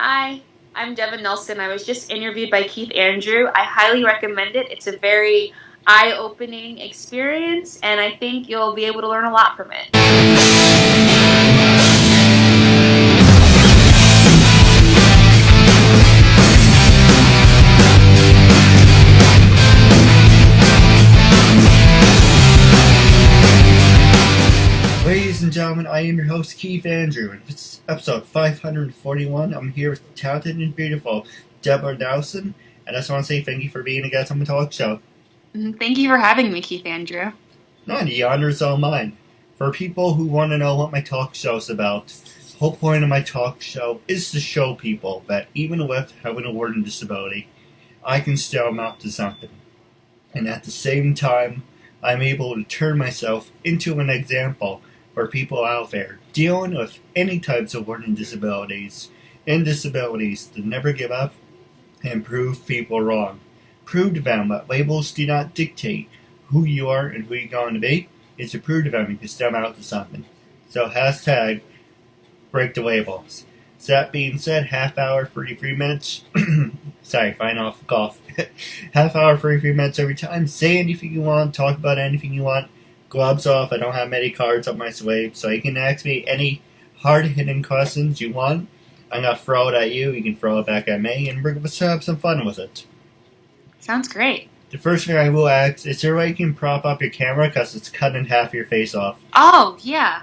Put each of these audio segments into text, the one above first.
Hi, I'm Devin Nelson. I was just interviewed by Keith Andrew. I highly recommend it. It's a very eye-opening experience, and I think you'll be able to learn a lot from it. Ladies and gentlemen, I am your host, Keith Andrew, and this is episode 541. I'm here with the talented and beautiful Devin Nelson, and I just want to say thank you for being a guest on the talk show. Thank you for having me, Keith Andrew. No, the honor is all mine. For people who want to know what my talk show is about, the whole point of my talk show is to show people that even with having a learning disability, I can still amount to something. And at the same time, I'm able to turn myself into an example for people out there dealing with any types of learning disabilities and disabilities to never give up and prove people wrong. Prove to them that labels do not dictate who you are and who you're going to be. It's to prove to them you can step out to something. So hashtag break the labels. So that being said, half hour, 33 minutes. Sorry, fine off cough. Half hour, 33 minutes every time. Say anything you want, talk about anything you want. Gloves off, I don't have many cards up my sleeve, so you can ask me any hard-hitting questions you want. I'm going to throw it at you, you can throw it back at me, and we're going to have some fun with it. Sounds great. The first thing I will ask, is there a way you can prop up your camera, because it's cutting half your face off? Oh, yeah.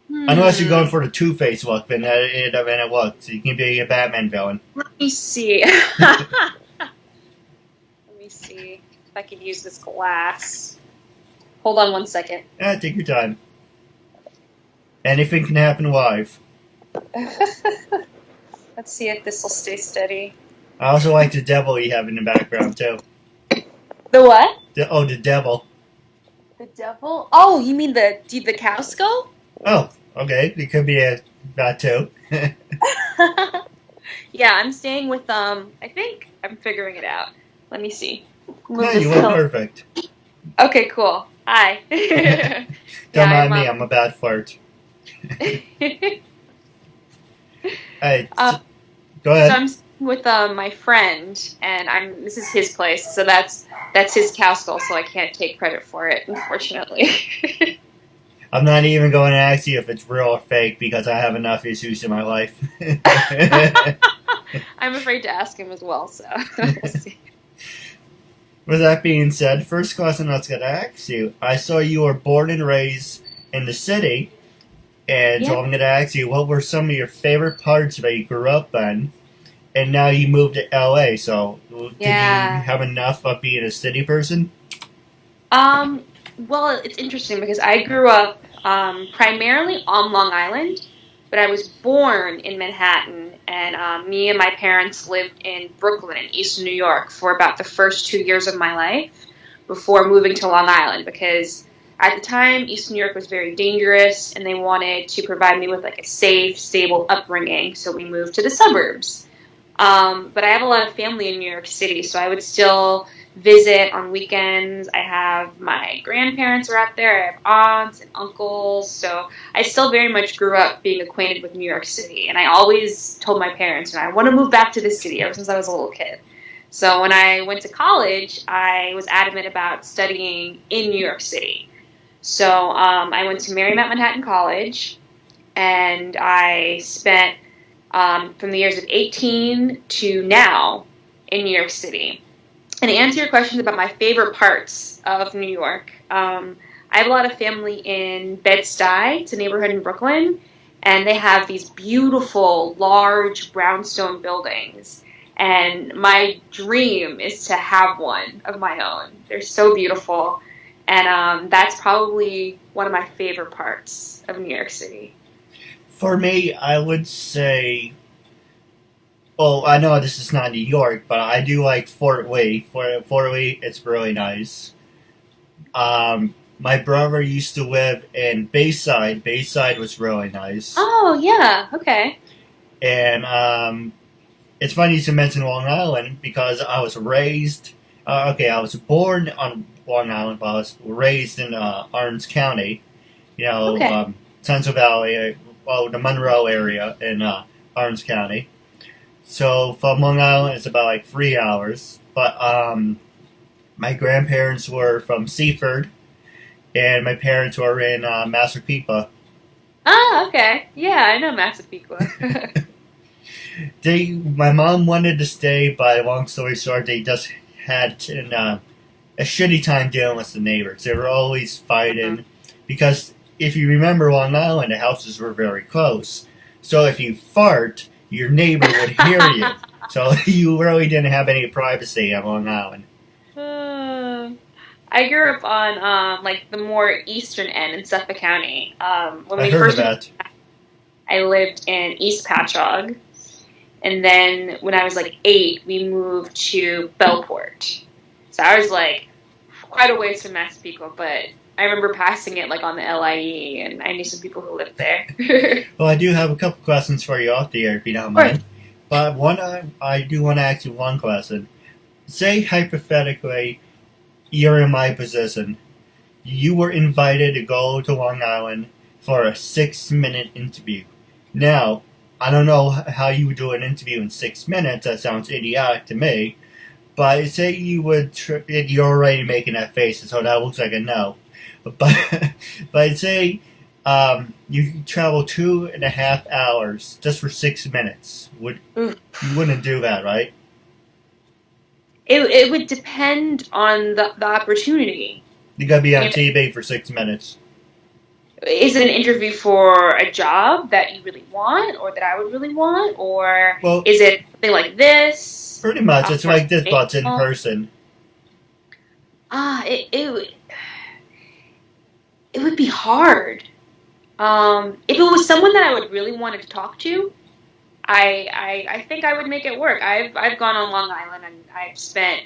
Unless you're going for the Two-Face look, then it works. You can be a Batman villain. Let me see. Let me see if I could use this glass. Hold on one second. Take your time. Anything can happen live. Let's see if this will stay steady. I also like the devil you have in the background, too. The what? The devil. The devil? Oh, you mean the cow skull? Oh, okay. It could be that, too. Yeah, I'm staying with, I think I'm figuring it out. Let me see. No, you look perfect. Okay, cool. Hi. Don't mind me, I'm a bad flirt. Hey, go ahead. So I'm with my friend, and this is his place, so that's his cow skull, so I can't take credit for it, unfortunately. I'm not even going to ask you if it's real or fake, because I have enough issues in my life. I'm afraid to ask him as well, so we'll see. With that being said, first question I was going to ask you, I saw you were born and raised in the city, and so I'm going to ask you, what were some of your favorite parts that you grew up in, and now you moved to LA, so did you have enough of being a city person? Well, it's interesting because I grew up primarily on Long Island, but I was born in Manhattan, and me and my parents lived in Brooklyn in East New York for about the first 2 years of my life before moving to Long Island, because at the time East New York was very dangerous and they wanted to provide me with like a safe, stable upbringing, so we moved to the suburbs. But I have a lot of family in New York City, so I would still visit on weekends. I have my grandparents are out there. I have aunts and uncles. So I still very much grew up being acquainted with New York City. And I always told my parents, I want to move back to this city ever since I was a little kid. So when I went to college, I was adamant about studying in New York City. So I went to Marymount Manhattan College, and I spent from the years of 18 to now in New York City. And to answer your questions about my favorite parts of New York, I have a lot of family in Bed-Stuy. It's a neighborhood in Brooklyn, and they have these beautiful, large brownstone buildings. And my dream is to have one of my own. They're so beautiful, and that's probably one of my favorite parts of New York City. For me, I would say, well, I know this is not New York, but I do like Fort Lee. Fort Lee, it's really nice. My brother used to live in Bayside. Bayside was really nice. Oh, yeah, okay. And it's funny you mention Long Island, because I was raised, I was born on Long Island, but I was raised in Orange County, Central Valley, the Monroe area in Orange County. So from Long Island, it's about like 3 hours. But my grandparents were from Seaford, and my parents were in Massapequa. Oh, okay. Yeah, I know Massapequa. My mom wanted to stay, but long story short, they just had a shitty time dealing with the neighbors. They were always fighting because if you remember Long Island, the houses were very close. So if you fart, your neighbor would hear you. So you really didn't have any privacy on Long Island. I grew up on like the more eastern end in Suffolk County. When I we heard first of that. I lived in East Patchogue, and then when I was like 8, we moved to Bellport. So I was like quite a ways from Massapequa, but I remember passing it like on the LIE, and I knew some people who lived there. Well, I do have a couple questions for you off the air, if you don't mind. But one, I do want to ask you one question. Say, hypothetically, you're in my position. You were invited to go to Long Island for a 6-minute interview. Now, I don't know how you would do an interview in 6 minutes. That sounds idiotic to me. But say you would, you're already making that face, so that looks like a no. But say you travel 2.5 hours just for 6 minutes. You wouldn't do that, right? It would depend on the opportunity. You gotta be on TV for 6 minutes. Is it an interview for a job that you really want, or that I would really want, or is it something like this? Pretty much, it's like this, but it's in person. It would be hard. If it was someone that I would really wanted to talk to, I think I would make it work. I've gone on Long Island and I've spent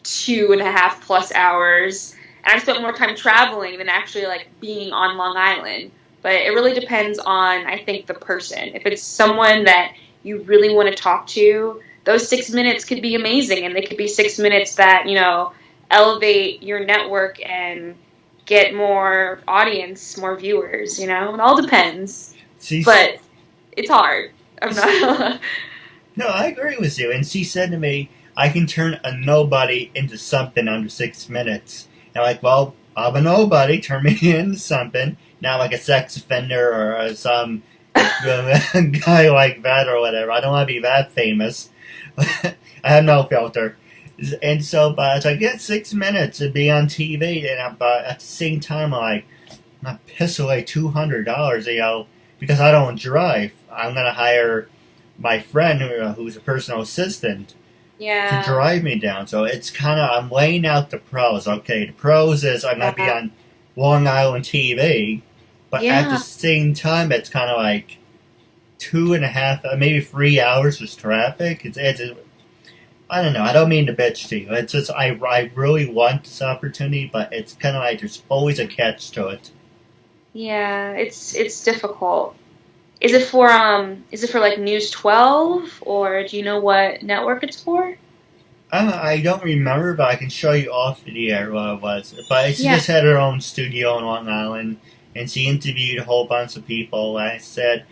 2.5 plus hours, and I've spent more time traveling than actually like being on Long Island. But it really depends on, I think, the person. If it's someone that you really want to talk to, those 6 minutes could be amazing, and they could be 6 minutes that, elevate your network and get more audience, more viewers, It all depends. But it's hard. I'm not. No, I agree with you. And she said to me, I can turn a nobody into something under 6 minutes. And I'm like, well, I'm a nobody. Turn me into something. Not like a sex offender or some guy like that or whatever. I don't want to be that famous. I have no filter. And so, but I get 6 minutes to be on TV, and at the same time, I'm not piss away $200, because I don't drive. I'm gonna hire my friend who's a personal assistant to drive me down. So it's kind of, I'm laying out the pros. Okay, the pros is I'm gonna be on Long Island TV, but at the same time, it's kind of like 2.5, maybe 3 hours with traffic. It's I don't know. I don't mean to bitch to you. It's just I really want this opportunity, but it's kind of like there's always a catch to it. Yeah, it's difficult. Is it for like News 12, or do you know what network it's for? I don't remember, but I can show you off the air what it was. But she just had her own studio in Long Island, and she interviewed a whole bunch of people. And I said,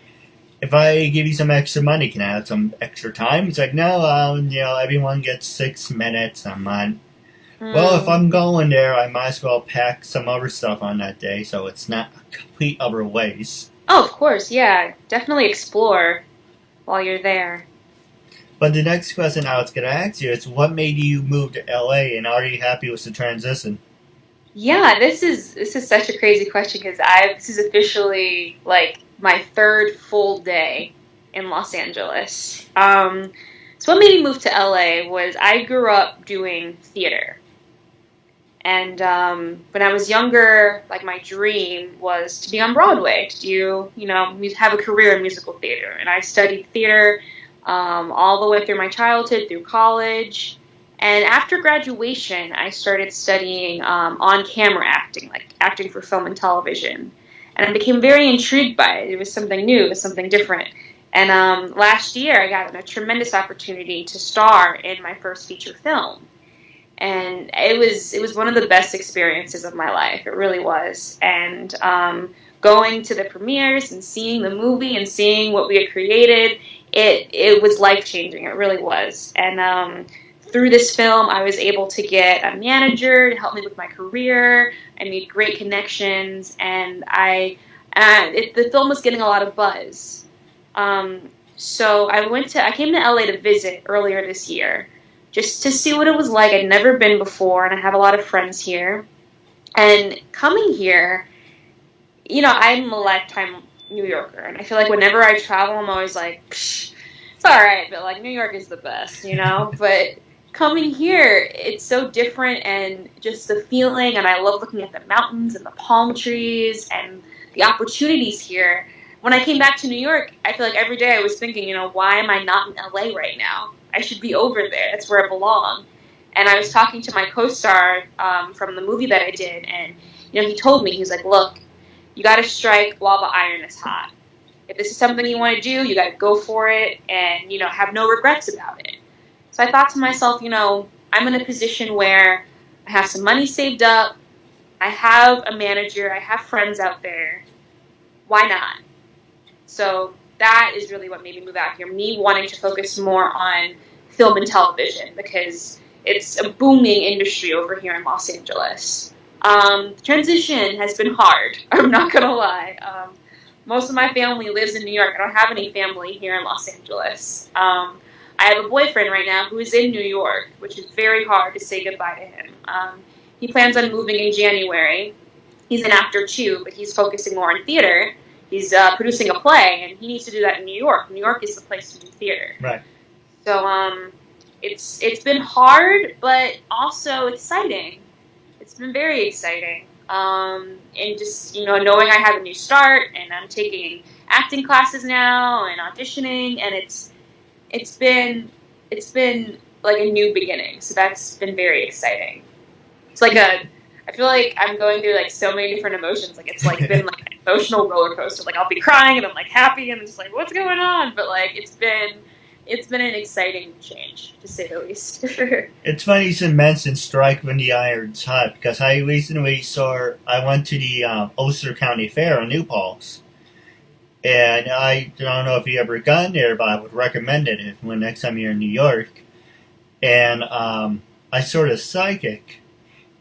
if I give you some extra money, can I have some extra time? It's like, no, everyone gets 6 minutes. I'm on. Well, if I'm going there, I might as well pack some other stuff on that day, so it's not a complete utter waste. Oh, of course, yeah. Definitely explore while you're there. But the next question I was going to ask you is, what made you move to LA, and are you happy with the transition? Yeah, this is such a crazy question, because this is officially like my 3rd full day in Los Angeles. So what made me move to LA was I grew up doing theater. And when I was younger, like, my dream was to be on Broadway, to do, have a career in musical theater. And I studied theater all the way through my childhood, through college. And after graduation, I started studying on-camera acting, like acting for film and television. And I became very intrigued by it. It was something new. It was something different. And last year, I got a tremendous opportunity to star in my first feature film. And it was one of the best experiences of my life. It really was. And going to the premieres and seeing the movie and seeing what we had created, it was life-changing. It really was. And through this film, I was able to get a manager to help me with my career. I made great connections, and the film was getting a lot of buzz. So I came to LA to visit earlier this year, just to see what it was like. I'd never been before, and I have a lot of friends here. And coming here, I'm a lifetime New Yorker, and I feel like whenever I travel, I'm always like, psh, it's all right, but like New York is the best, But coming here, it's so different, and just the feeling, and I love looking at the mountains and the palm trees and the opportunities here. When I came back to New York, I feel like every day I was thinking, why am I not in LA right now? I should be over there. That's where I belong. And I was talking to my co-star from the movie that I did, and he told me, he was like, look, you got to strike while the iron is hot. If this is something you want to do, you got to go for it and, have no regrets about it. So I thought to myself, I'm in a position where I have some money saved up, I have a manager, I have friends out there. Why not? So that is really what made me move out here, me wanting to focus more on film and television, because it's a booming industry over here in Los Angeles. The transition has been hard, I'm not going to lie. Most of my family lives in New York. I don't have any family here in Los Angeles. I have a boyfriend right now who is in New York, which is very hard to say goodbye to him. He plans on moving in January. He's an actor too, but he's focusing more on theater. He's producing a play, and he needs to do that in New York. New York is the place to do theater. Right. So it's been hard, but also exciting. It's been very exciting. And just, knowing I have a new start, and I'm taking acting classes now and auditioning, and it's been like a new beginning. So that's been very exciting. It's like I feel like I'm going through like so many different emotions. Like it's like been like an emotional roller coaster. Like I'll be crying and I'm like happy and I'm just like, what's going on? But like it's been an exciting change, to say the least. It's funny you mentioned strike when the iron's hot, because I recently I went to the Ulster County Fair on New Paltz. And I don't know if you ever gone there, but I would recommend it when next time you're in New York. And I saw the psychic.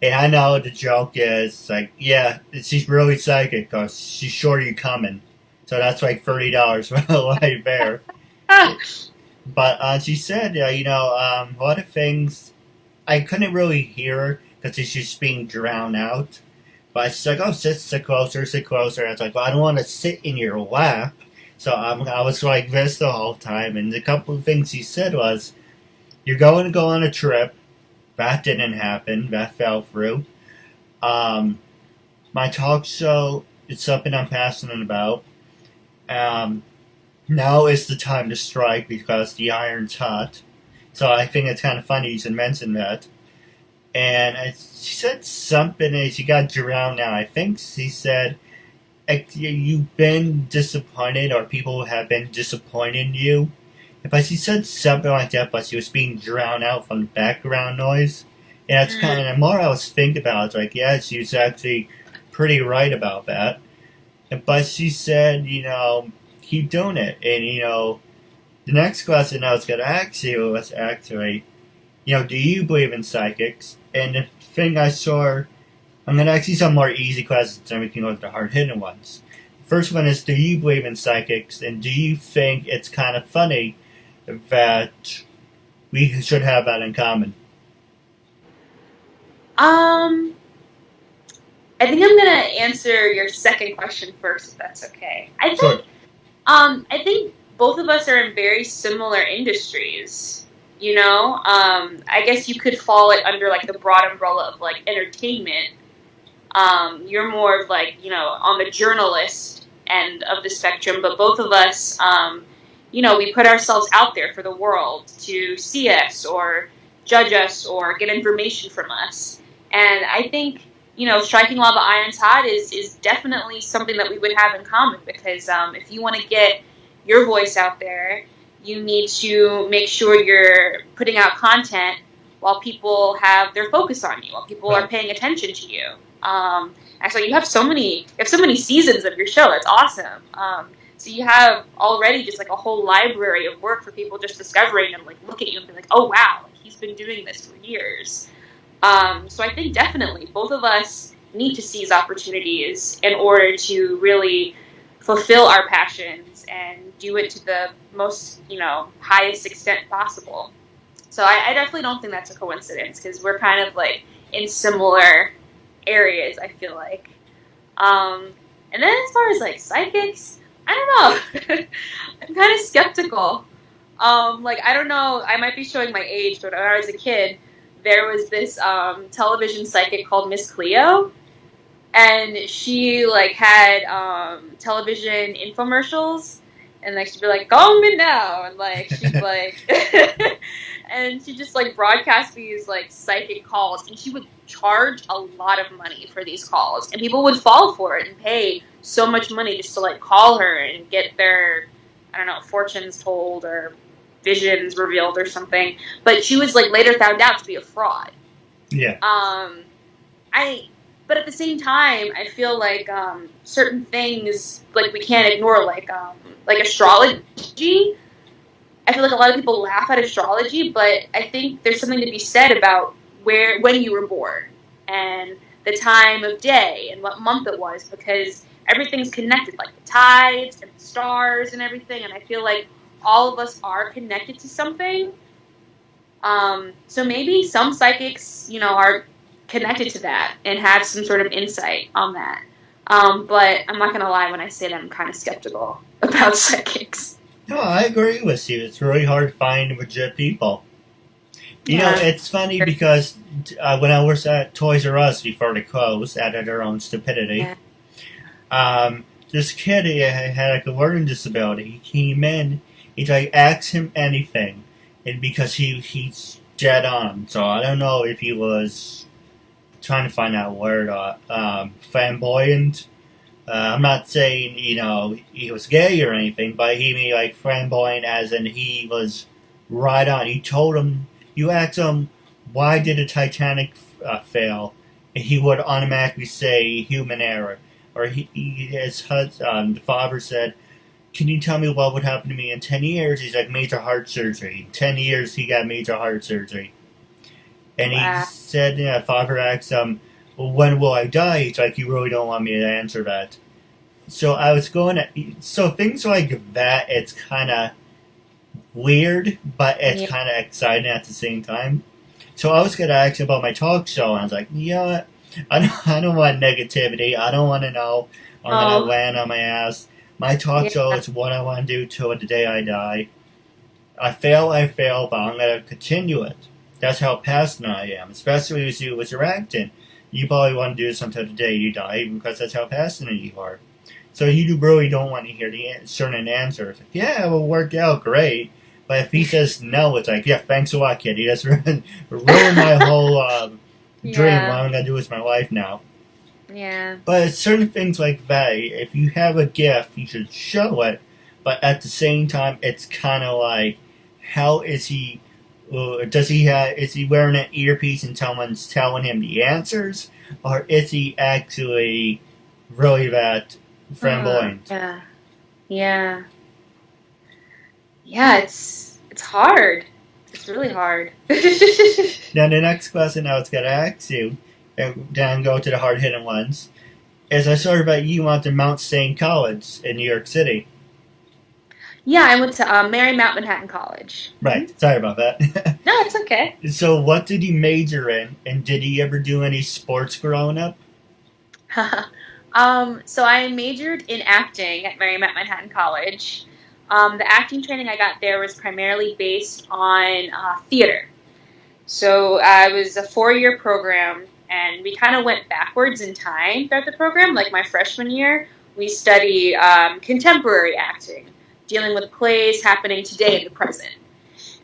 And I know the joke is like, yeah, she's really psychic because she's sure you coming. So that's like $30 for a live fair. But she said, a lot of things, I couldn't really hear her because she's just being drowned out. But she's like, oh, sit closer, sit closer. I was like, well, I don't want to sit in your lap. So I was like this the whole time. And a couple of things she said was, you're going to go on a trip. That didn't happen. That fell through. My talk show is something I'm passionate about. Now is the time to strike because the iron's hot. So I think it's kind of funny you should mention that. And she said something, and she got drowned out. I think she said, you've been disappointed, or people have been disappointed in you. But she said something like that, but she was being drowned out from the background noise. And that's kind of, the more I was thinking about it, it's like, yeah, she was actually pretty right about that. But she said, keep doing it. And, the next question I was going to ask you was actually, do you believe in psychics? And the thing I saw, I'm going to ask you some more easy questions, and we can go to the hard-hitting ones. First one is, do you believe in psychics? And do you think it's kind of funny that we should have that in common? I think I'm going to answer your second question first, if that's okay. I think both of us are in very similar industries. I guess you could fall it under like the broad umbrella of like entertainment. You're more of like, on the journalist end of the spectrum, but both of us, we put ourselves out there for the world to see us or judge us or get information from us. And I think, striking while the iron's hot is definitely something that we would have in common, because if you want to get your voice out there, you need to make sure you're putting out content while people have their focus on you, while people are paying attention to you. And so you have so many seasons of your show. That's awesome. So you have already just like a whole library of work for people just discovering and like look at you and be like, oh wow, like, he's been doing this for years. So I think definitely both of us need to seize opportunities in order to really fulfill our passions and do it to the most, highest extent possible. So I definitely don't think that's a coincidence because we're kind of like in similar areas, I feel like. And then as far as like psychics, I don't know. I'm kind of skeptical. I don't know, I might be showing my age, but when I was a kid, there was this television psychic called Miss Cleo, and she like had television infomercials, and like she'd be like, "Call me now," and like she'd like, and she just like broadcast these like psychic calls, and she would charge a lot of money for these calls, and people would fall for it and pay so much money just to like call her and get their, I don't know, fortunes told or visions revealed or something. But she was like later found out to be a fraud. Yeah. But at the same time, I feel like certain things like we can't ignore, like astrology. I feel like a lot of people laugh at astrology, but I think there's something to be said about when you were born and the time of day and what month it was, because everything's connected, like the tides and the stars and everything. And I feel like all of us are connected to something. So maybe some psychics, are connected to that and have some sort of insight on that. But I'm not going to lie when I say that I'm kind of skeptical about psychics. No, I agree with you. It's really hard to find legit people. You know, it's funny because when I was at Toys R Us before they closed, out of their own stupidity, this kid had like a learning disability. He came in, he's like, ask him anything, and because he's dead on. So I don't know if he was trying to find that word, flamboyant. I'm not saying, he was gay or anything, but he mean like flamboyant as in he was right on. He told him, you asked him, why did the Titanic fail? And he would automatically say human error. Or his husband, the father said, can you tell me what would happen to me in 10 years? He's like, major heart surgery. In 10 years, he got major heart surgery. And he said, father asked him, well, when will I die? He's like, you really don't want me to answer that. So I was so things like that, it's kind of weird, but it's kind of exciting at the same time. So I was going to ask you about my talk show, and I was like, what? I don't want negativity. I don't want to know I'm going to land on my ass. My talk show is what I want to do till the day I die. I fail, but I'm going to continue it. That's how passionate I am, especially with you with your acting. You probably want to do this until the day you die because that's how passionate you are. So you really don't want to hear the certain answers. Like, yeah, it will work out great. But if he says no, it's like, yeah, thanks a lot, kid. He just ruined my whole dream. What I'm going to do with my life now. Yeah. But it's certain things like that. If you have a gift, you should show it. But at the same time, it's kind of like, how is he... is he wearing an earpiece and someone's telling him the answers? Or is he actually really that flamboyant? Yeah, it's hard. It's really hard. Now, the next question I was going to ask you, and then go to the hard-hitting ones, is I saw about you went to Mount St. College in New York City. Yeah, I went to Marymount Manhattan College. Right. Sorry about that. No, it's okay. So what did you major in? And did you ever do any sports growing up? So I majored in acting at Marymount Manhattan College. The acting training I got there was primarily based on theater. So it was a 4-year program, and we kind of went backwards in time throughout the program. Like my freshman year, we studied contemporary acting, dealing with plays happening today in the present.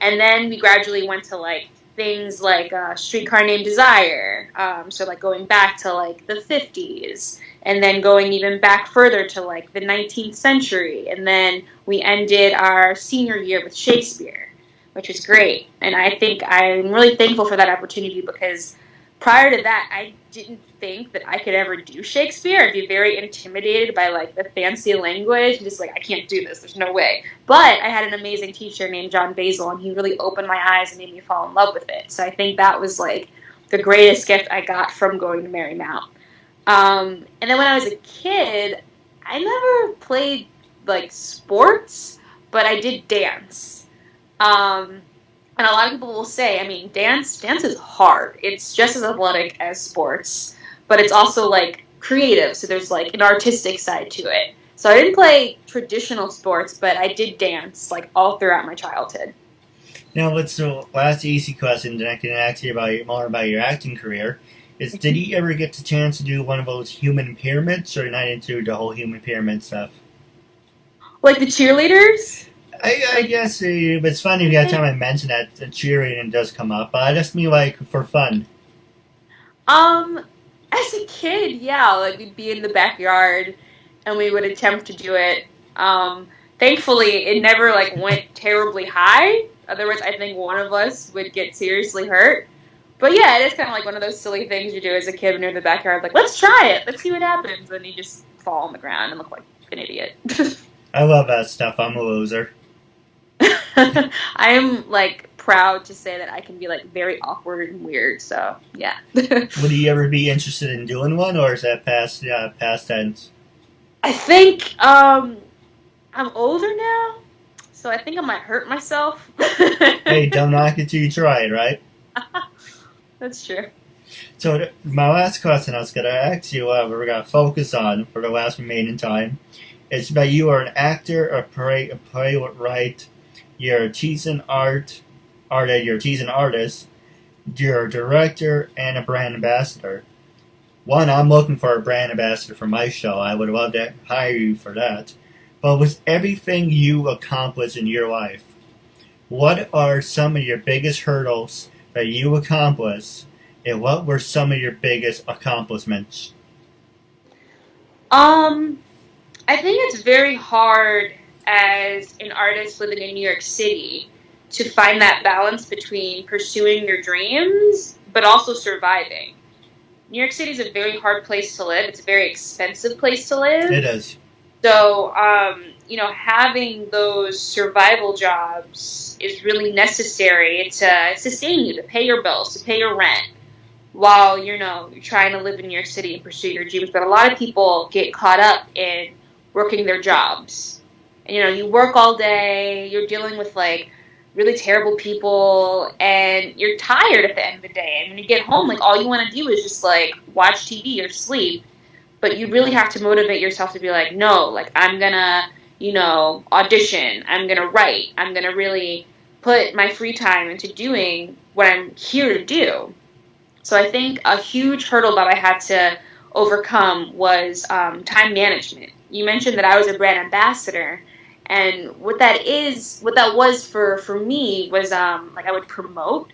And then we gradually went to like things like Streetcar Named Desire, so like going back to like the 50s, and then going even back further to like the 19th century, and then we ended our senior year with Shakespeare, which was great. And I think I'm really thankful for that opportunity because prior to that, I didn't think that I could ever do Shakespeare. I'd be very intimidated by, like, the fancy language. And just like, I can't do this. There's no way. But I had an amazing teacher named John Basil, and he really opened my eyes and made me fall in love with it. So I think that was, like, the greatest gift I got from going to Marymount. And then when I was a kid, I never played, like, sports, but I did dance. And a lot of people will say, I mean, dance is hard. It's just as athletic as sports, but it's also, like, creative. So there's, like, an artistic side to it. So I didn't play traditional sports, but I did dance, like, all throughout my childhood. Now, last easy question that I can ask you more about your acting career is, did you ever get the chance to do one of those human pyramids, or not into the whole human pyramid stuff? Like the cheerleaders? I guess it's funny every time I mention that the cheerleading does come up, but I just mean, like, for fun. As a kid, yeah, like, we'd be in the backyard and we would attempt to do it. Thankfully, it never, like, went terribly high. Otherwise, I think one of us would get seriously hurt. But yeah, it is kind of like one of those silly things you do as a kid when you're in the backyard. Like, let's try it. Let's see what happens. And you just fall on the ground and look like an idiot. I love that stuff. I'm a loser. I am, like, proud to say that I can be, like, very awkward and weird. So, yeah. Would you ever be interested in doing one, or is that past tense? I think I'm older now, so I think I might hurt myself. Hey, don't knock it till you try it, right? That's true. So my last question I was going to ask you, we're going to focus on for the last remaining time, is that you are an actor, a playwright, you're a teasing artist, you're a director, and a brand ambassador. One, I'm looking for a brand ambassador for my show. I would love to hire you for that. But with everything you accomplish in your life, what are some of your biggest hurdles that you accomplished, and what were some of your biggest accomplishments? I think it's very hard as an artist living in New York City to find that balance between pursuing your dreams but also surviving. New York City is a very hard place to live. It's a very expensive place to live. It is. So, having those survival jobs is really necessary to sustain you, to pay your bills, to pay your rent, while, you're trying to live in New York City and pursue your dreams. But a lot of people get caught up in working their jobs. And, you work all day, you're dealing with, like, really terrible people, and you're tired at the end of the day. And when you get home, like, all you want to do is just, like, watch TV or sleep. But you really have to motivate yourself to be like, no, like, I'm going to, audition. I'm going to write. I'm going to really put my free time into doing what I'm here to do. So I think a huge hurdle that I had to overcome was time management. You mentioned that I was a brand ambassador. And what that was for me was, like, I would promote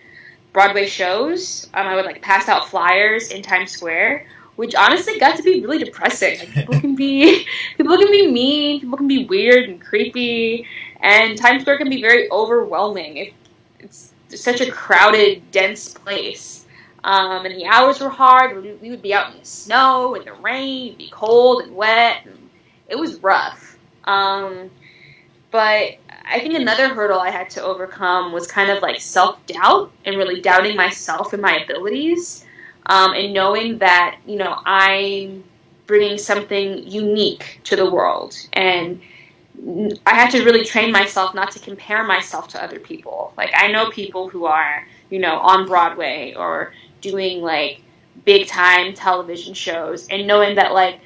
Broadway shows. I would, like, pass out flyers in Times Square, which honestly got to be really depressing. Like, people can be mean, people can be weird and creepy, and Times Square can be very overwhelming. It's such a crowded, dense place. And the hours were hard. We would be out in the snow, in the rain, it'd be cold and wet, and it was rough. But I think another hurdle I had to overcome was kind of like self-doubt and really doubting myself and my abilities, and knowing that, I'm bringing something unique to the world. And I had to really train myself not to compare myself to other people. Like, I know people who are, on Broadway or doing, like, big-time television shows, and knowing that, like,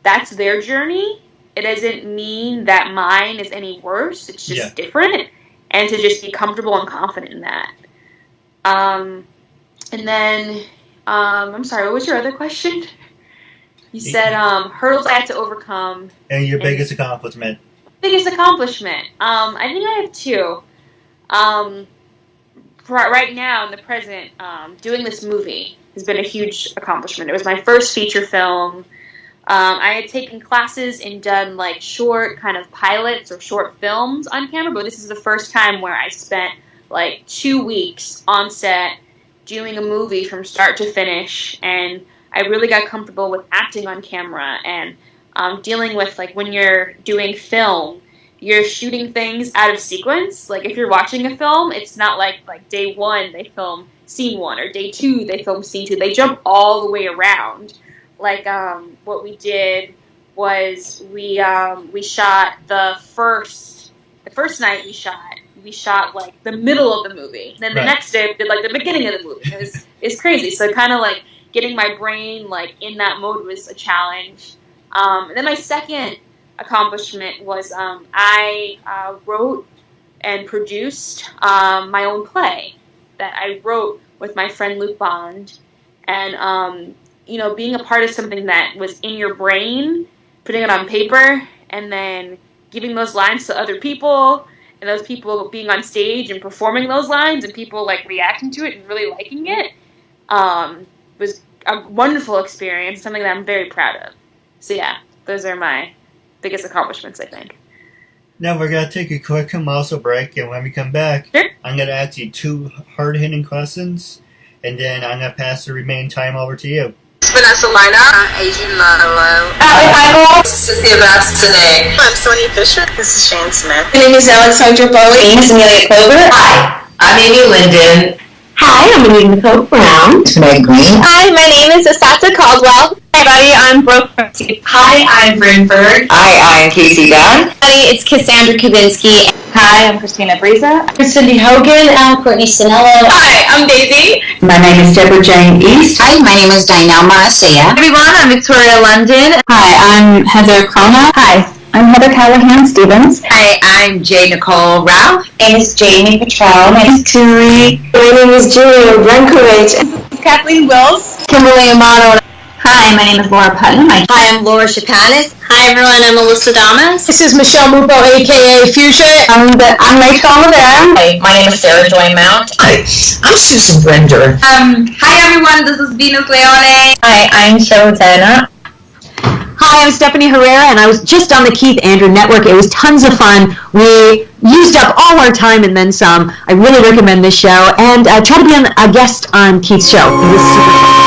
that's their journey. It doesn't mean that mine is any worse. It's just different. And to just be comfortable and confident in that. And then, I'm sorry, what was your other question? You said hurdles I had to overcome. And your biggest accomplishment. Biggest accomplishment. I think I have two. Right now, in the present, doing this movie has been a huge accomplishment. It was my first feature film. I had taken classes and done, like, short kind of pilots or short films on camera, but this is the first time where I spent, like, 2 weeks on set doing a movie from start to finish, and I really got comfortable with acting on camera and dealing with, like, when you're doing film, you're shooting things out of sequence. Like, if you're watching a film, it's not like day one they film scene one, or day two they film scene two. They jump all the way around. Like, what we did was we shot the first night we shot like the middle of the movie. Then the next day we did like the beginning of the movie. It's crazy. So kind of like getting my brain like in that mode was a challenge. And then my second accomplishment was I wrote and produced my own play that I wrote with my friend Luke Bond. And being a part of something that was in your brain, putting it on paper, and then giving those lines to other people, and those people being on stage and performing those lines, and people like reacting to it and really liking it, was a wonderful experience, something that I'm very proud of. So yeah, those are my biggest accomplishments, I think. Now we're going to take a quick commercial break, and when we come back, sure, I'm going to ask you 2 hard-hitting questions, and then I'm going to pass the remaining time over to you. Vanessa Lina. Adrian Lalo. Hi, this is Cynthia Bastinet. I'm Sonia Fisher. This is Shane Smith. My name is Alexandra Bowie. My name is Amelia Clover. Hi, I'm Amy Linden. Hi, I'm Anita Nicole Brown. Meg Green. Hi, my name is Asata Caldwell. Hi, buddy, I'm Brooke. Hi, I'm Brynford. Hi, I'm Casey Dunn. Hi, it's Cassandra Kavinsky. Hi, I'm Christina Briza. I'm Cindy Hogan. I'm Courtney Sinello. Hi, I'm Daisy. My name is Deborah Jane East. Hi, my name is Dynel Marcia. Hi, everyone, I'm Victoria London. Hi, I'm Heather Crona. Hi, I'm Heather Callahan Stevens. Hi, I'm J. Nicole Ralph. My name is Jamie Petrell. My name is Turi. My name is Julia Brankovich. Kathleen Wills. Kimberly Amato. Hi, my name is Laura Putnam. Hi, I'm Laura Chapanis. Hi, everyone. I'm Melissa Damas. This is Michelle Mupo, a.k.a. Fuchsia. I'm Rachel Olivera. Hi, my name is Sarah Joy Mount. Hi, I'm Susan Brender. Hi, everyone. This is Venus Leone. Hi, I'm Showtana. Hi, I'm Stephanie Herrera, and I was just on the Keith Andrew Network. It was tons of fun. We used up all our time and then some. I really recommend this show, and try to be a guest on Keith's show. It was super fun.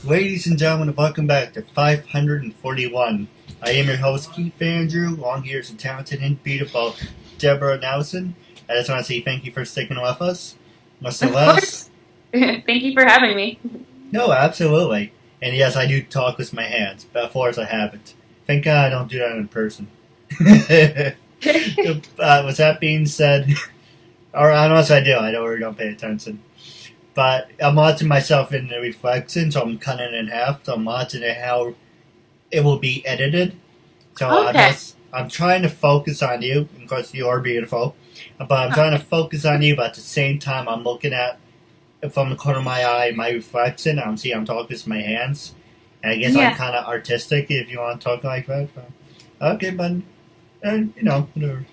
Ladies and gentlemen, welcome back to 541. I am your host, Keith Andrew. Along here is the talented and beautiful Deborah Nelson. I just want to say thank you for sticking with us. Of course. Thank you for having me. No, absolutely. And yes, I do talk with my hands, but of course I haven't. Thank God I don't do that in person. With that being said, or unless I do, I don't pay attention. But I'm watching myself in the reflection, so I'm cutting it in half. So I'm watching it how it will be edited. So okay. I'm trying to focus on you. Of course, you are beautiful. But I'm trying to focus on you, but at the same time, I'm looking at, from the corner of my eye, my reflection. I'm talking with my hands. And I guess I'm kind of artistic, if you want to talk like that. Okay, but, whatever.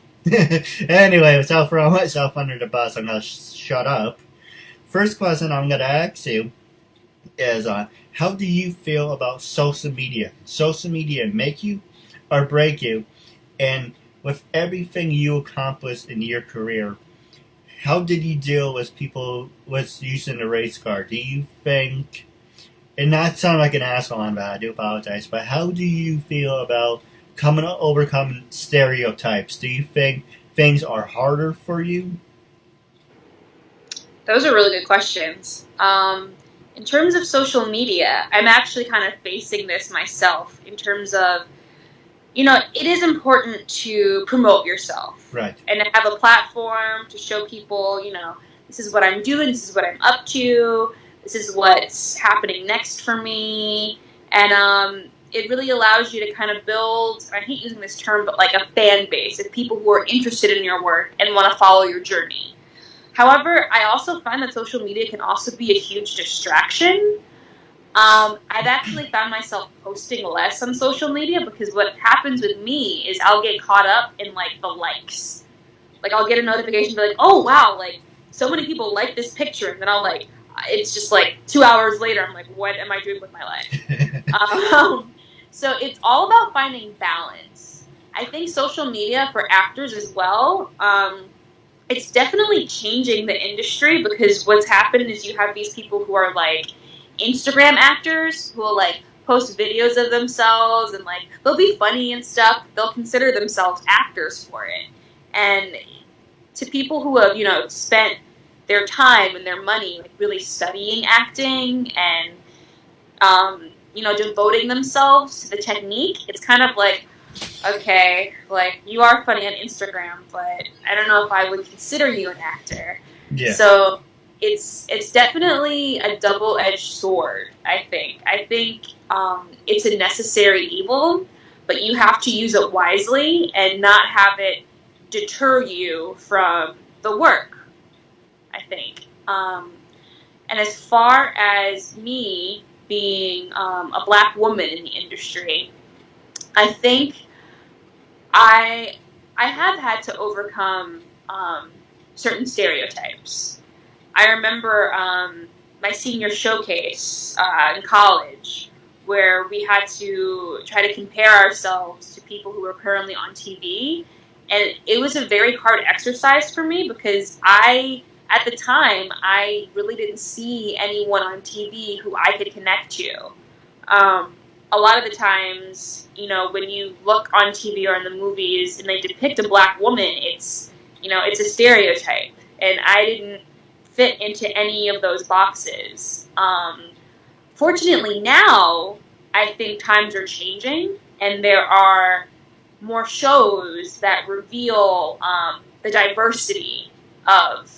Anyway, without throwing myself under the bus, I'm going to shut up. First question I'm going to ask you is, how do you feel about social media? Social media make you or break you? And with everything you accomplished in your career, how did you deal with people with using the race card? Do you think, and not sound like an asshole on that, I do apologize, but how do you feel about overcoming stereotypes? Do you think things are harder for you? Those are really good questions. In terms of social media, I'm actually kind of facing this myself in terms of, it is important to promote yourself. Right. And to have a platform to show people, this is what I'm doing, this is what I'm up to, this is what's happening next for me. And it really allows you to kind of build, I hate using this term, but like a fan base of people who are interested in your work and want to follow your journey. However, I also find that social media can also be a huge distraction. I've actually found myself posting less on social media because what happens with me is I'll get caught up in, the likes. I'll get a notification be like, oh, wow, so many people like this picture. And then I'll, it's just, 2 hours later, I'm like, what am I doing with my life? So it's all about finding balance. I think social media for actors as well, it's definitely changing the industry, because what's happened is you have these people who are like Instagram actors who will like post videos of themselves and like they'll be funny and stuff. They'll consider themselves actors for it. And to people who have, spent their time and their money like really studying acting and devoting themselves to the technique, it's kind of like, okay, like, you are funny on Instagram, but I don't know if I would consider you an actor. Yeah. So it's definitely a double-edged sword, I think. I think it's a necessary evil, but you have to use it wisely and not have it deter you from the work, I think. And as far as me being a black woman in the industry, I think I have had to overcome certain stereotypes. I remember my senior showcase in college, where we had to try to compare ourselves to people who were currently on TV, and it was a very hard exercise for me because at the time, I really didn't see anyone on TV who I could connect to. A lot of the times, when you look on TV or in the movies and they depict a black woman, it's a stereotype. And I didn't fit into any of those boxes. Fortunately now, I think times are changing and there are more shows that reveal the diversity of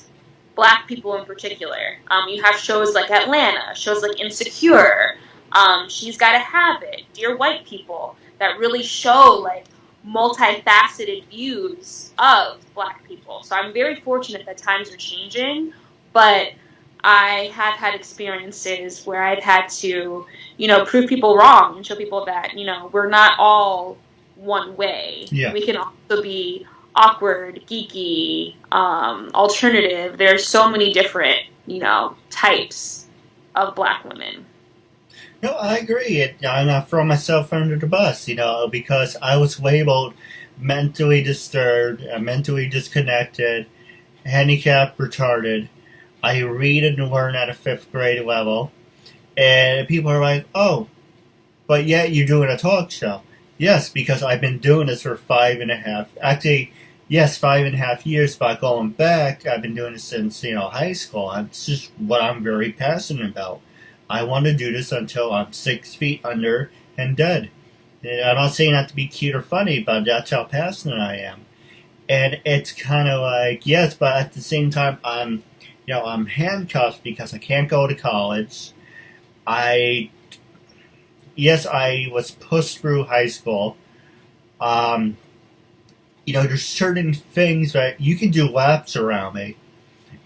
black people in particular. You have shows like Atlanta, shows like Insecure, She's Gotta Have It, Dear White People, that really show like multifaceted views of black people. So I'm very fortunate that times are changing, but I have had experiences where I've had to, prove people wrong and show people that, we're not all one way. Yeah. We can also be awkward, geeky, alternative. There's so many different, types of black women. No, I agree. I'm not throwing myself under the bus, because I was labeled mentally disturbed, mentally disconnected, handicapped, retarded. I read and learn at a 5th grade level, and people are like, oh, but yet you're doing a talk show. Yes, because I've been doing this for 5.5 years, but going back, I've been doing this since, high school. It's just what I'm very passionate about. I want to do this until I'm 6 feet under and dead. And I'm not saying that to be cute or funny, but that's how passionate I am. And it's kind of like, yes, but at the same time, I'm handcuffed because I can't go to college. I was pushed through high school. There's certain things that you can do laps around me.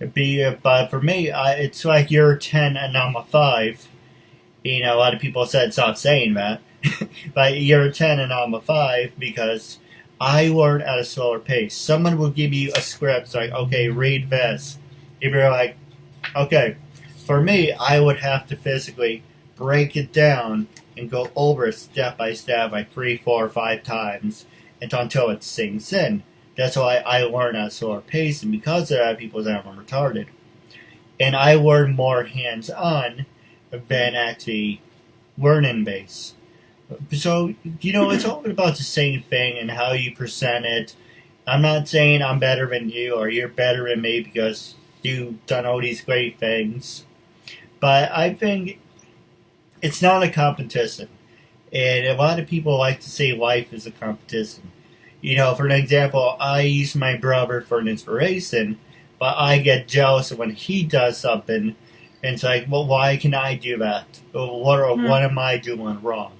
But for me, it's like you're 10 and I'm a 5. A lot of people said stop saying that. But you're 10 and I'm a 5 because I learn at a slower pace. Someone will give you a script, it's like, okay, read this. If you're like, okay, for me, I would have to physically break it down and go over it step by step like 3, 4, 5 times until it sinks in. That's why I learn at a slower pace, and because of that, people say I'm retarded. And I learn more hands-on than actually learning base. So, it's all about the same thing and how you present it. I'm not saying I'm better than you or you're better than me because you've done all these great things. But I think it's not a competition. And a lot of people like to say life is a competition. For an example, I use my brother for an inspiration, but I get jealous when he does something, and it's like, well, why can I do that? What am I doing wrong?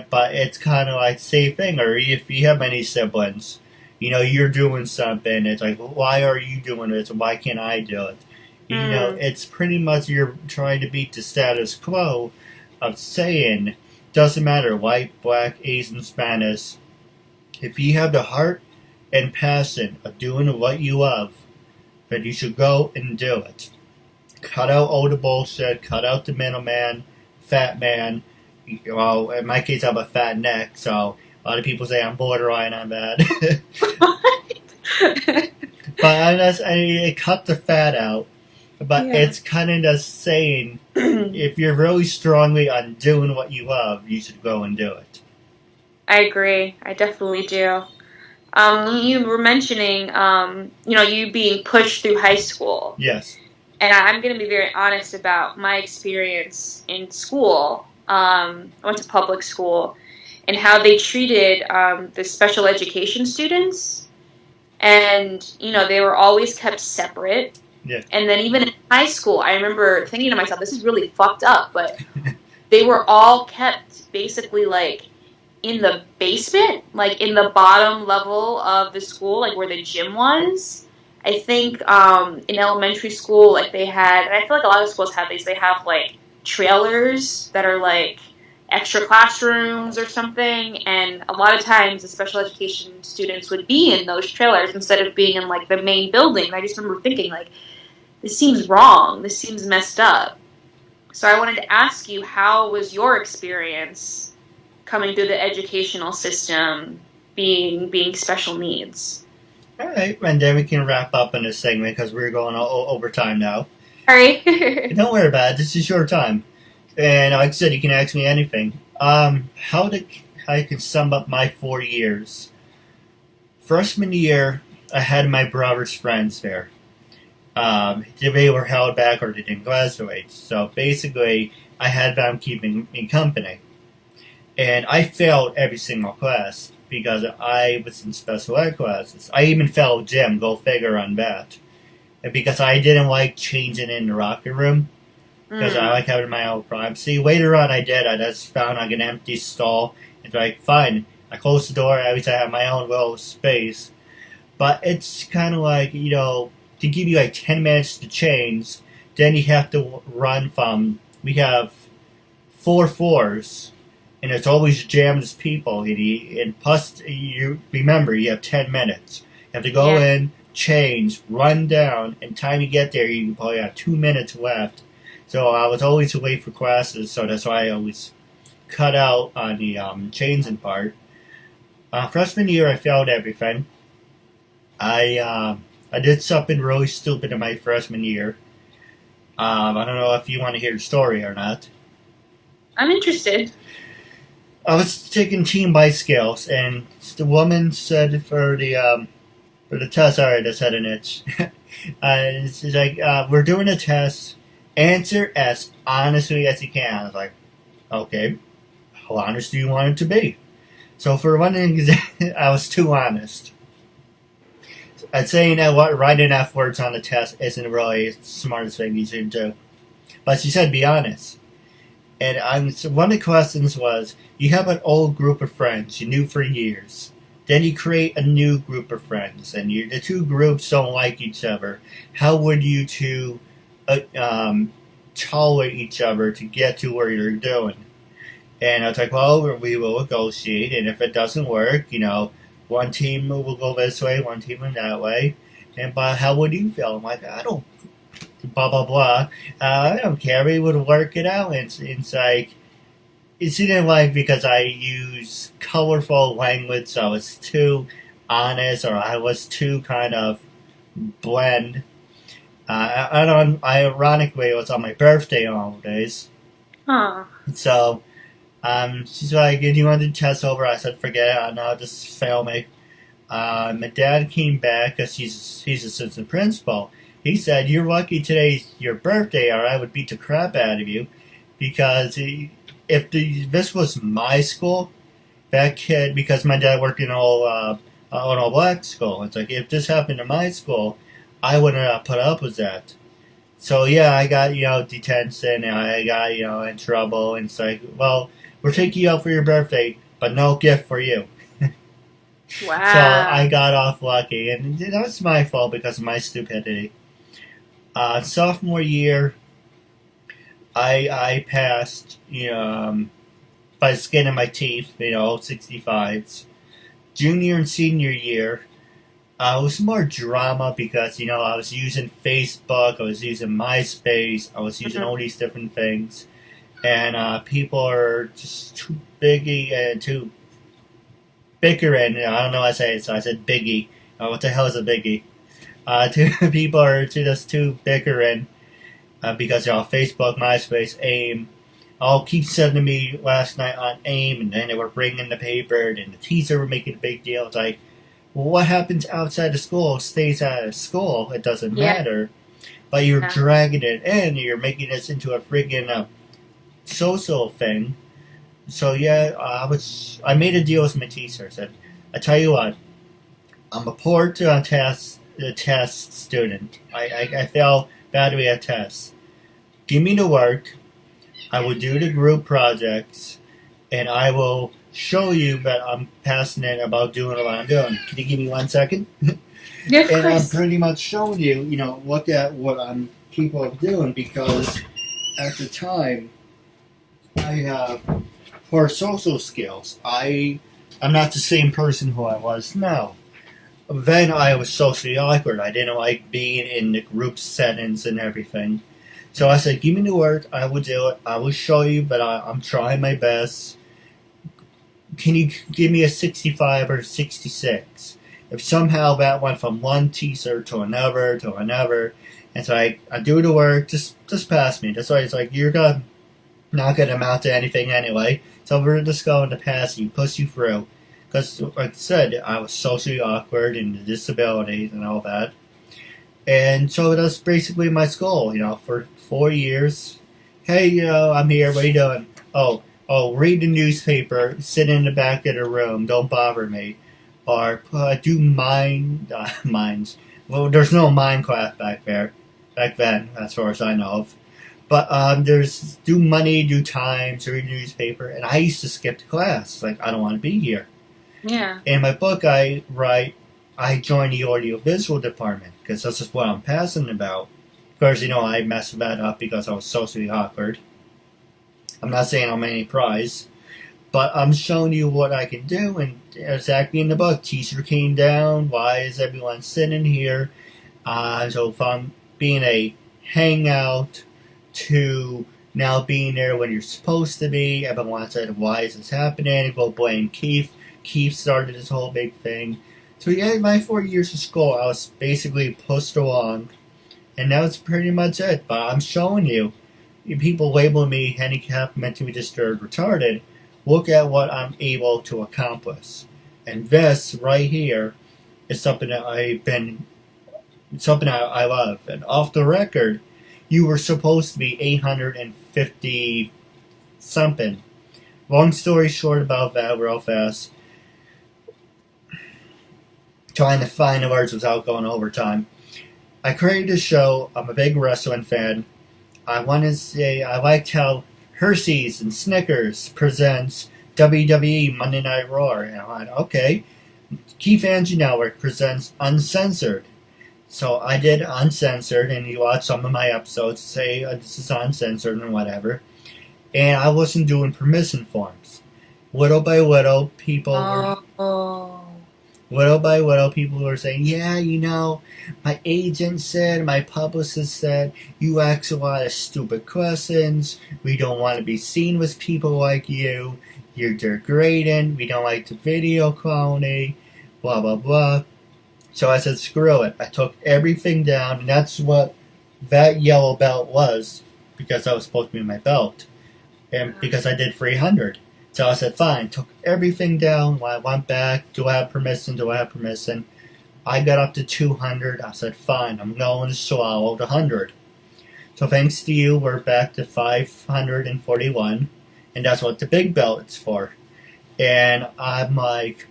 But it's kind of like the same thing, or if you have any siblings, you're doing something, it's like, well, why are you doing this, and why can't I do it? It's pretty much you're trying to beat the status quo of saying, doesn't matter, white, black, Asian, Spanish, if you have the heart and passion of doing what you love, then you should go and do it. Cut out all the bullshit, cut out the middleman, fat man. Well, in my case, I have a fat neck, so a lot of people say I'm borderline on that. But I cut the fat out, but it's kind of just saying if you're really strongly on doing what you love, you should go and do it. I agree. I definitely do. You were mentioning, you being pushed through high school. Yes. And I'm going to be very honest about my experience in school. I went to public school, and how they treated the special education students. And, they were always kept separate. Yeah. And then even in high school, I remember thinking to myself, this is really fucked up, but they were all kept basically, like, in the basement, like in the bottom level of the school, like where the gym was. I think in elementary school, like they had, and I feel like a lot of schools have these, they have like trailers that are like extra classrooms or something, and a lot of times the special education students would be in those trailers instead of being in like the main building. And I just remember thinking like, this seems wrong, this seems messed up. So I wanted to ask you, how was your experience coming through the educational system, being special needs? All right, and then we can wrap up in this segment because we're going over time now. Sorry. Don't worry about it. This is your time. And like I said, you can ask me anything. How I can sum up my 4 years. Freshman year, I had my brother's friends there. They were held back or they didn't graduate. So basically, I had them keeping me company. And I failed every single class because I was in special ed classes. I even failed gym, go figure on that. And because I didn't like changing in the locker room, because I like having my own privacy. Later on I did. I just found like an empty stall. It's like, fine. I closed the door. At least I have my own little space. But it's kind of like, to give you like 10 minutes to change, then you have to run from, we have 4 floors. And it's always jammed with people. And plus, you remember, you have 10 minutes. You have to go in, change, run down, and time you get there, you probably have 2 minutes left. So I was always late for classes, so that's why I always cut out on the changing part. Freshman year, I failed everything. I did something really stupid in my freshman year. I don't know if you want to hear the story or not. I'm interested. I was taking team bike skills, and the woman said for the test, sorry, I just had an itch. She's like, we're doing a test. Answer as honestly as you can. I was like, okay, how honest do you want it to be? So for one exam, I was too honest. I'd say writing F words on the test isn't really the smartest thing you should do. But she said, be honest. And one of the questions was, you have an old group of friends you knew for years. Then you create a new group of friends, and the two groups don't like each other. How would you two tolerate each other to get to where you're doing? And I was like, well, we will negotiate, and if it doesn't work, one team will go this way, one team will that way. But how would you feel? I'm like, I don't, blah, blah, blah. I don't care. We would work it out. It's like, it didn't like because I use colorful language, so I was too honest, or I was too kind of blend. Ironically, it was on my birthday holidays. Huh. So, she's like, do you want the test over? I said, forget it. No, just fail me. My dad came back because he's assistant principal. He said, you're lucky today's your birthday, or I would beat the crap out of you. Because if this was my school, that kid, because my dad worked in an all black school, it's like, if this happened to my school, I wouldn't have put up with that. So yeah, I got, detention, and I got, in trouble, and it's like, well, we're taking you out for your birthday, but no gift for you. Wow. So I got off lucky, and that was my fault because of my stupidity. Sophomore year, I passed, by the skin of my teeth, 65s. Junior and senior year, it was more drama because, I was using Facebook, I was using MySpace, I was using all these different things. And people are just too biggie and too bickering. I don't know what I say, so I said biggie. What the hell is a biggie? Two people are just too bickering because they're on Facebook, MySpace, AIM. I'll keep sending me last night on AIM, and then they were bringing the paper, and the teacher were making a big deal. It's like, well, what happens outside of school stays out of school. It doesn't matter. But you're dragging it in, you're making this into a friggin' social thing. So I made a deal with my teacher. I said, I tell you what, I'm a poor test student. I fail badly at tests. Give me the work. I will do the group projects, and I will show you that I'm passionate about doing what I'm doing. Can you give me 1 second? Yeah, of and course. I'm pretty much showing you, look at what I'm capable of doing, because at the time, I have poor social skills. I'm not the same person who I was now. Then I was socially awkward. I didn't like being in the group settings and everything. So I said, give me the work, I will do it, I will show you, but I'm trying my best. Can you give me a 65 or 66? If somehow that went from one teacher to another, and so I do the work, just pass me. That's why it's like, you're not going to amount to anything anyway, so we're just going to pass you, push you through. Because, like I said, I was socially awkward and disabilities and all that. And so that's basically my school, for 4 years. Hey, I'm here, what are you doing? Oh, read the newspaper, sit in the back of the room, don't bother me. Or do mines. Well, there's no mine class back then, as far as I know of. But there's do money, do times, read the newspaper. And I used to skip the class. Like, I don't want to be here. Yeah. In my book I write, I joined the audiovisual department because that's just what I'm passionate about. Of course, I messed that up because I was socially awkward. I'm not saying I'm any prize, but I'm showing you what I can do, and exactly in the book, teacher came down, why is everyone sitting here? So from being a hangout to now being there when you're supposed to be, everyone said, why is this happening? Go blame Keith. Keith started this whole big thing. So my 4 years of school, I was basically pushed along, and that was pretty much it. But I'm showing you, people label me handicapped, mentally disturbed, retarded. Look at what I'm able to accomplish. And this right here is something that I love. And off the record, you were supposed to be 850 something. Long story short about that, real fast. Trying to find the words without going overtime. I created a show. I'm a big wrestling fan. I want to say I liked how Hershey's and Snickers presents WWE Monday Night Raw. And I'm like, okay. KeithAndrewNetWork presents Uncensored. So I did Uncensored, and you watch some of my episodes, say this is Uncensored and whatever. And I wasn't doing permission forms. Little by little, people were saying, yeah, my agent said, my publicist said, you ask a lot of stupid questions. We don't want to be seen with people like you. You're degrading. We don't like the video quality. Blah, blah, blah. So I said, screw it. I took everything down, and that's what that yellow belt was, because I was supposed to be my belt. And because I did 300. So I said, fine, took everything down. When I went back, do I have permission? I got up to 200. I said, fine, I'm going to swallow the 100. So thanks to you, we're back to 541. And that's what the big belt is for. And I'm like,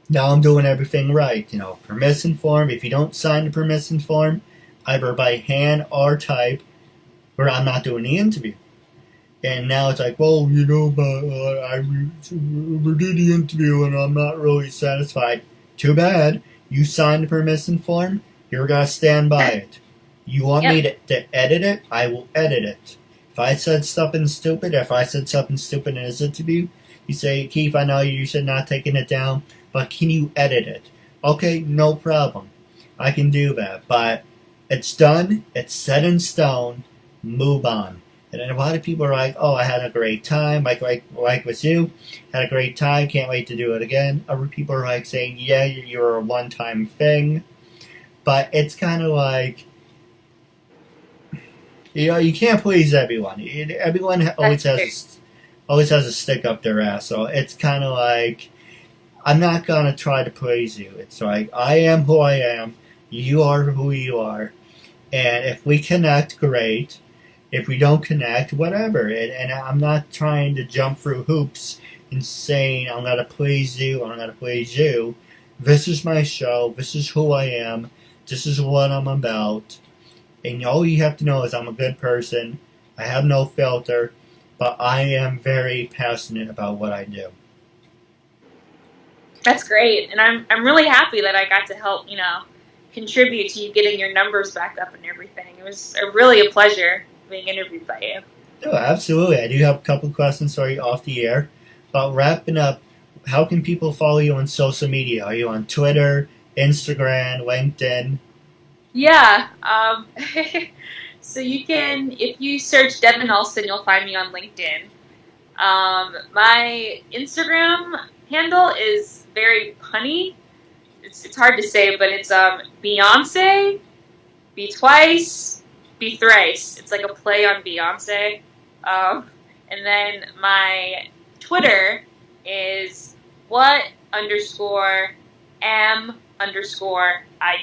now I'm doing everything right. Permission form. If you don't sign the permission form, either by hand or type, or I'm not doing the interview. And now it's like, well, but I did the interview and I'm not really satisfied. Too bad. You signed the permission form. You're going to stand by it. You want me to edit it? I will edit it. If I said something stupid in this interview, you say, Keith, I know you said not taking it down, but can you edit it? Okay, no problem. I can do that. But it's done. It's set in stone. Move on. And then a lot of people are like, oh, I had a great time, like with you, had a great time, can't wait to do it again. Other people are like saying, yeah, you're a one-time thing. But it's kind of like, you can't please everyone. Everyone always has a stick up their ass. So it's kind of like, I'm not going to try to please you. It's like, I am who I am. You are who you are. And if we connect, great. If we don't connect, whatever. And I'm not trying to jump through hoops and saying, I'm going to please you, or I'm going to please you. This is my show. This is who I am. This is what I'm about. And all you have to know is I'm a good person. I have no filter. But I am very passionate about what I do. That's great. And I'm really happy that I got to help, contribute to you getting your numbers back up and everything. It was really a pleasure being interviewed by you. Oh, absolutely. I do have a couple questions for you off the air. But wrapping up, how can people follow you on social media? Are you on Twitter, Instagram, LinkedIn? Yeah. So you can, if you search Devin Nelson, you'll find me on LinkedIn. My Instagram handle is very punny. It's hard to say, but it's Beyonce, be twice, be thrice. It's like a play on Beyonce. And then my Twitter is what_am_I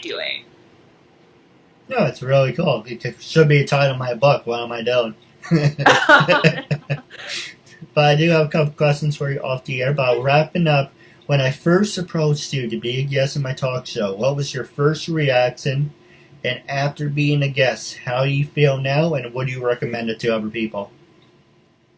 doing. No, it's really cool. It should be a title of my book. What am I doing? But I do have a couple questions for you off the air. But wrapping up, when I first approached you to be a guest in my talk show, what was your first reaction? And after being a guest, how do you feel now, and would you recommend it to other people?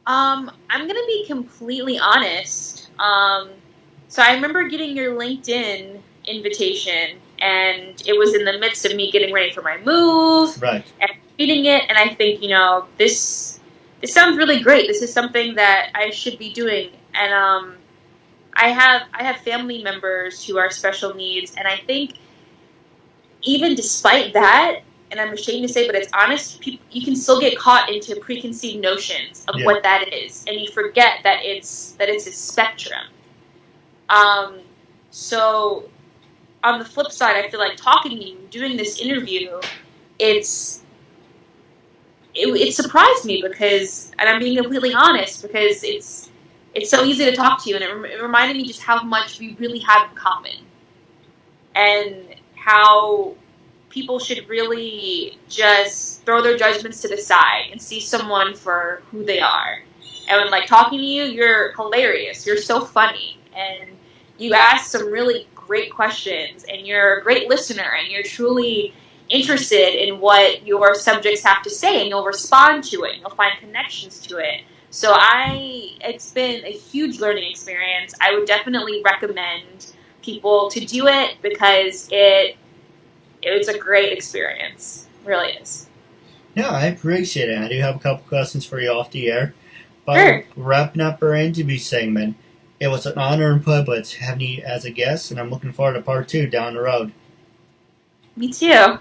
I'm going to be completely honest. So I remember getting your LinkedIn invitation, and it was in the midst of me getting ready for my move. Right. And reading it, and I think, this sounds really great. This is something that I should be doing. And I have family members who are special needs, and I think even despite that, and I'm ashamed to say, but it's honest, you can still get caught into preconceived notions of what that is, and you forget that it's a spectrum. So on the flip side, I feel like talking to you, doing this interview, it surprised me because, and I'm being completely honest, because it's so easy to talk to you, and it reminded me just how much we really have in common, and how people should really just throw their judgments to the side and see someone for who they are. And when, talking to you, you're hilarious. You're so funny, and you ask some really great questions, and you're a great listener, and you're truly interested in what your subjects have to say, and you'll respond to it, and you'll find connections to it. So it's been a huge learning experience. I would definitely recommend people to do it because it's a great experience. It really is. Yeah, I appreciate it. I do have a couple questions for you off the air. But sure. Wrapping up our interview segment, it was an honor and privilege having you as a guest, and I'm looking forward to part 2 down the road. Me too.